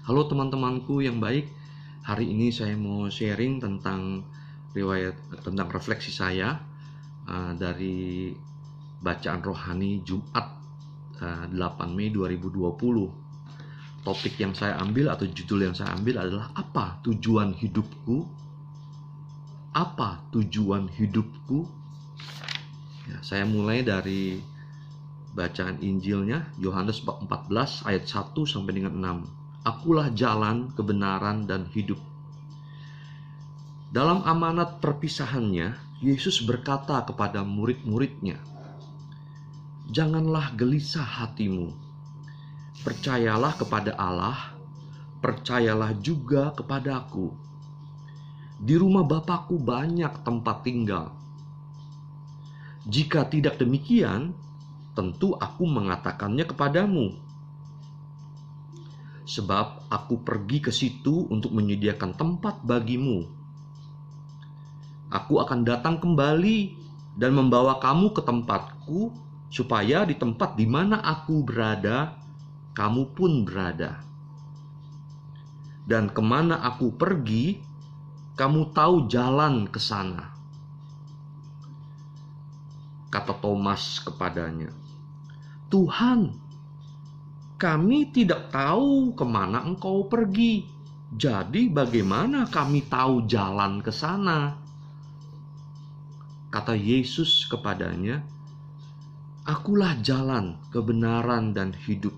Halo teman-temanku yang baik, hari ini saya mau sharing tentang refleksi saya dari bacaan rohani Jumat 8 Mei 2020. Topik yang saya ambil atau judul yang saya ambil adalah apa tujuan hidupku? Apa tujuan hidupku? Ya, saya mulai dari bacaan Injilnya Yohanes 14 ayat 1 sampai dengan 6. Akulah jalan, kebenaran, dan hidup. Dalam amanat perpisahannya, Yesus berkata kepada murid-muridnya, "Janganlah gelisah hatimu. Percayalah kepada Allah, percayalah juga kepada Aku. Di rumah Bapa-Ku banyak tempat tinggal. Jika tidak demikian, tentu Aku mengatakannya kepadamu. Sebab Aku pergi ke situ untuk menyediakan tempat bagimu. Aku akan datang kembali dan membawa kamu ke tempatku, supaya di tempat di mana Aku berada, kamu pun berada. Dan kemana Aku pergi, kamu tahu jalan ke sana." Kata Thomas kepadanya, "Tuhan, kami tidak tahu kemana Engkau pergi. Jadi bagaimana kami tahu jalan ke sana?" Kata Yesus kepadanya, "Akulah jalan, kebenaran, dan hidup.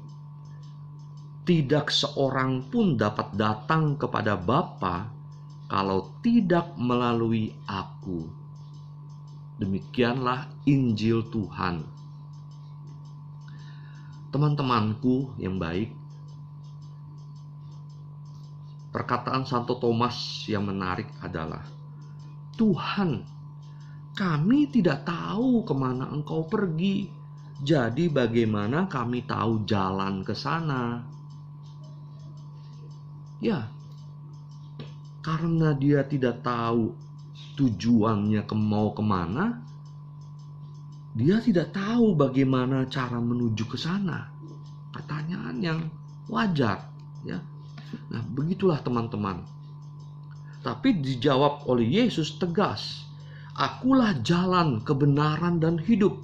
Tidak seorang pun dapat datang kepada Bapa kalau tidak melalui Aku." Demikianlah Injil Tuhan. Teman-temanku yang baik, perkataan Santo Thomas yang menarik adalah, "Tuhan, kami tidak tahu kemana Engkau pergi. Jadi bagaimana kami tahu jalan ke sana?" Ya, karena dia tidak tahu tujuannya mau kemana, dia tidak tahu bagaimana cara menuju ke sana. Pertanyaan yang wajar, ya. Nah, begitulah teman-teman. Tapi dijawab oleh Yesus tegas, "Akulah jalan, kebenaran, dan hidup.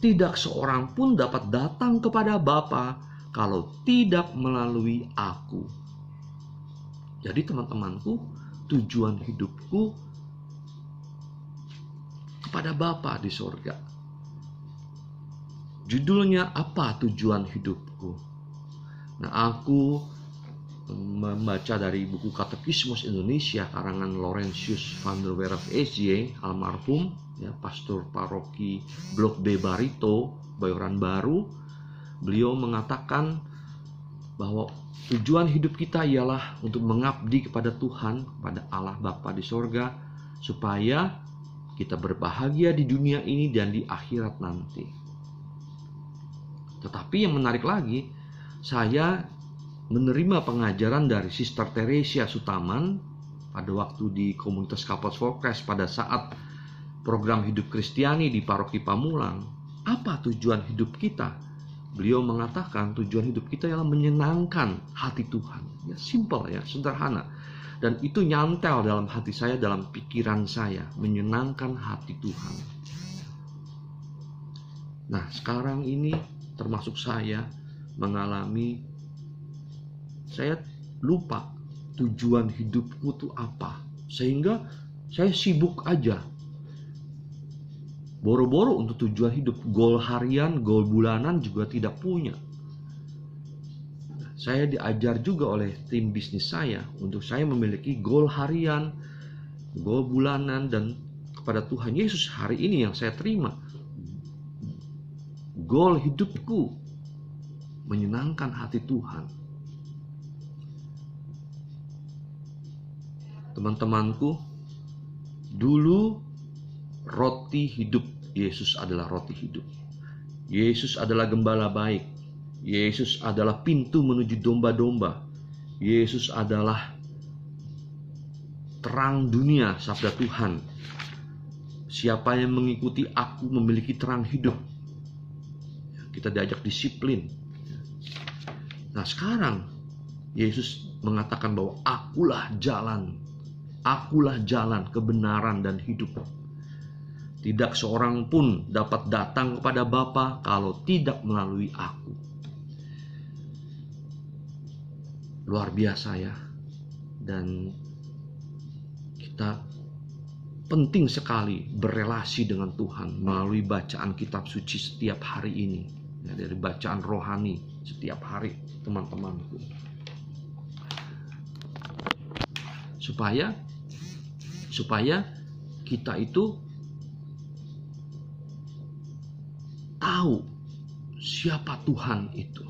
Tidak seorang pun dapat datang kepada Bapa kalau tidak melalui Aku." Jadi teman-temanku, tujuan hidupku kepada Bapa di sorga. Judulnya apa tujuan hidupku? Nah, aku membaca dari buku Katekismus Indonesia karangan Laurentius van der Werf SJ, almarhum, ya, pastor paroki Blok B Barito, Bayoran Baru. Beliau mengatakan bahwa tujuan hidup kita ialah untuk mengabdi kepada Tuhan, kepada Allah Bapa di sorga, supaya kita berbahagia di dunia ini dan di akhirat nanti. Tetapi yang menarik lagi, saya menerima pengajaran dari Sister Teresia Sutaman pada waktu di komunitas Couples for Christ pada saat program Hidup Kristiani di Paroki Pamulang. Apa tujuan hidup kita? Beliau mengatakan tujuan hidup kita ialah menyenangkan hati Tuhan. Ya, simple ya, sederhana. Dan itu nyantel dalam hati saya, dalam pikiran saya, menyenangkan hati Tuhan. Nah, sekarang ini termasuk saya mengalami, saya lupa tujuan hidupku itu apa. Sehingga saya sibuk aja. Boro-boro untuk tujuan hidup, goal harian, goal bulanan juga tidak punya. Saya diajar juga oleh tim bisnis saya untuk saya memiliki goal harian, goal bulanan, dan kepada Tuhan Yesus hari ini yang saya terima, goal hidupku menyenangkan hati Tuhan. Teman-temanku, dulu roti hidup, Yesus adalah roti hidup. Yesus adalah gembala baik. Yesus adalah pintu menuju domba-domba. Yesus adalah terang dunia, sabda Tuhan. Siapa yang mengikuti Aku memiliki terang hidup. Kita diajak disiplin. Nah, sekarang Yesus mengatakan bahwa akulah jalan, kebenaran dan hidup. Tidak seorang pun dapat datang kepada Bapa kalau tidak melalui aku. Luar biasa ya. Dan kita penting sekali berelasi dengan Tuhan melalui bacaan kitab suci setiap hari ini. Ya, dari bacaan rohani setiap hari, teman-temanku. Supaya kita itu tahu siapa Tuhan itu.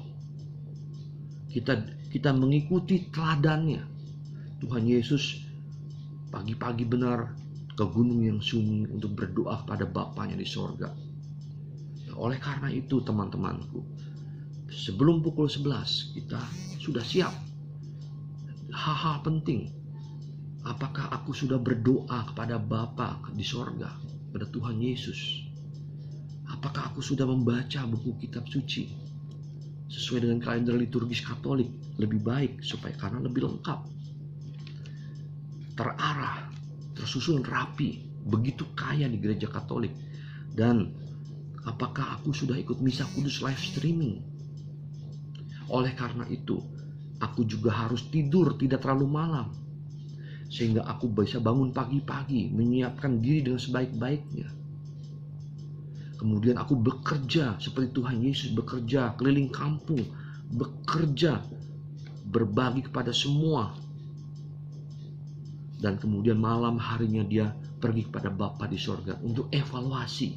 Kita mengikuti teladannya. Tuhan Yesus pagi-pagi benar ke gunung yang sunyi untuk berdoa pada Bapanya di sorga. Oleh karena itu teman-temanku, sebelum pukul 11 kita sudah siap. Hal-hal penting. Apakah aku sudah berdoa kepada Bapa di sorga, kepada Tuhan Yesus? Apakah aku sudah membaca buku kitab suci sesuai dengan kalender liturgis Katolik? Lebih baik karena lebih lengkap, terarah, tersusun rapi, begitu kaya di gereja Katolik. Dan apakah aku sudah ikut misa kudus live streaming? Oleh karena itu, aku juga harus tidur tidak terlalu malam, sehingga aku bisa bangun pagi-pagi, menyiapkan diri dengan sebaik-baiknya. Kemudian aku bekerja seperti Tuhan Yesus bekerja, keliling kampung, bekerja, berbagi kepada semua. Dan kemudian malam harinya dia pergi kepada Bapa di sorga untuk evaluasi,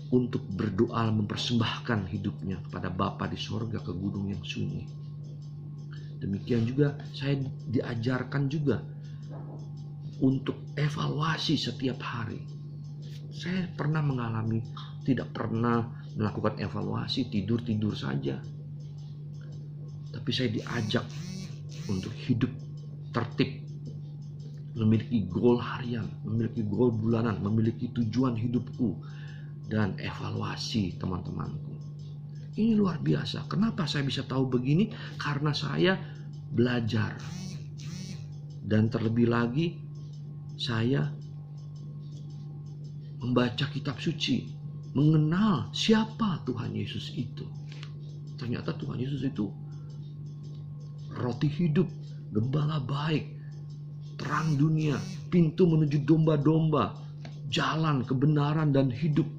untuk berdoa mempersembahkan hidupnya kepada Bapa di sorga ke gunung yang sunyi. Demikian juga saya diajarkan juga untuk evaluasi setiap hari. Saya pernah mengalami tidak pernah melakukan evaluasi, tidur-tidur saja. Tapi saya diajak untuk hidup tertib, memiliki goal harian, memiliki goal bulanan, memiliki tujuan hidupku, dan evaluasi teman-temanku. Ini luar biasa. Kenapa saya bisa tahu begini? Karena saya belajar. Dan terlebih lagi, saya membaca kitab suci, mengenal siapa Tuhan Yesus itu. Ternyata Tuhan Yesus itu roti hidup, gembala baik, terang dunia, pintu menuju domba-domba, jalan kebenaran dan hidup.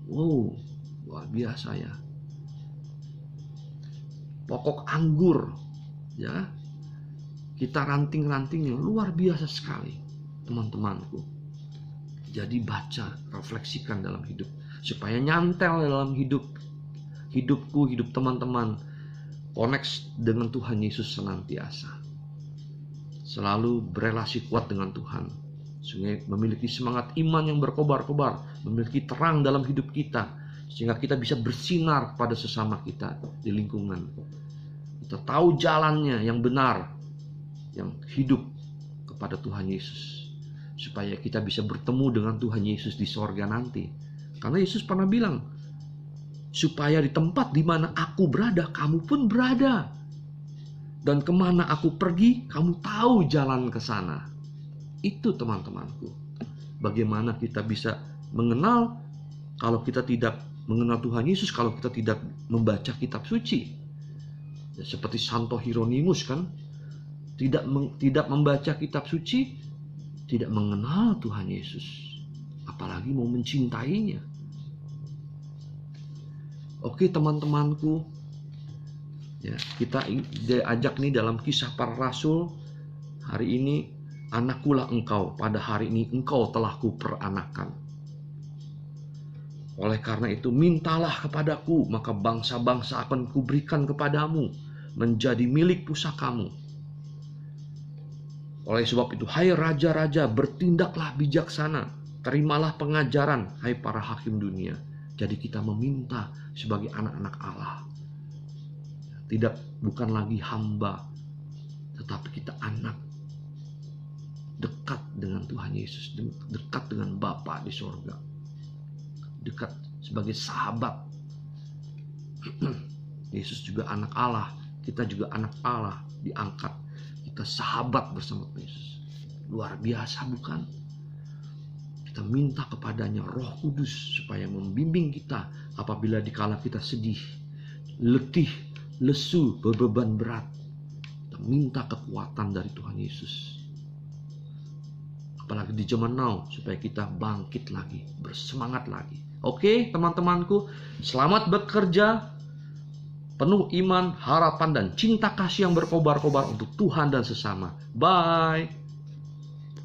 Wow, luar biasa ya. Pokok anggur, ya, kita ranting-rantingnya luar biasa sekali, teman-temanku. Jadi baca, refleksikan dalam hidup, supaya nyantel dalam hidupku, hidup teman-teman, connect dengan Tuhan Yesus senantiasa. Selalu berelasi kuat dengan Tuhan, sehingga memiliki semangat iman yang berkobar-kobar, memiliki terang dalam hidup kita, sehingga kita bisa bersinar kepada sesama kita di lingkungan. Kita tahu jalannya yang benar, yang hidup kepada Tuhan Yesus, supaya kita bisa bertemu dengan Tuhan Yesus di sorga nanti. Karena Yesus pernah bilang, supaya di tempat di mana aku berada, kamu pun berada. Dan kemana aku pergi, kamu tahu jalan ke sana. Itu teman-temanku. Bagaimana kita bisa mengenal kalau kita tidak mengenal Tuhan Yesus, kalau kita tidak membaca kitab suci. Ya, seperti Santo Hieronymus kan, tidak membaca kitab suci, tidak mengenal Tuhan Yesus, apalagi mau mencintainya. Oke teman-temanku, ya, kita diajak nih dalam Kisah Para Rasul hari ini. Anakkulah engkau, pada hari ini engkau telah kuperanakan. Oleh karena itu mintalah kepadaku, maka bangsa-bangsa akan kuberikan kepadamu, menjadi milik pusakamu. Oleh sebab itu, hai raja-raja, bertindaklah bijaksana, terimalah pengajaran, hai para hakim dunia. Jadi kita meminta sebagai anak-anak Allah. Bukan lagi hamba, tetapi kita anak. Dekat dengan Tuhan Yesus, dekat dengan Bapa di sorga. Dekat sebagai sahabat. Yesus juga anak Allah, kita juga anak Allah. diangkat. Kita sahabat bersama Yesus. Luar biasa bukan? Kita minta kepadanya Roh Kudus supaya membimbing kita apabila dikala kita sedih, letih, lesu, berbeban berat. Kita minta kekuatan dari Tuhan Yesus. Apalagi di zaman now, supaya kita bangkit lagi, bersemangat lagi. Oke, teman-temanku, selamat bekerja, penuh iman, harapan, dan cinta kasih yang berkobar-kobar untuk Tuhan dan sesama. Bye.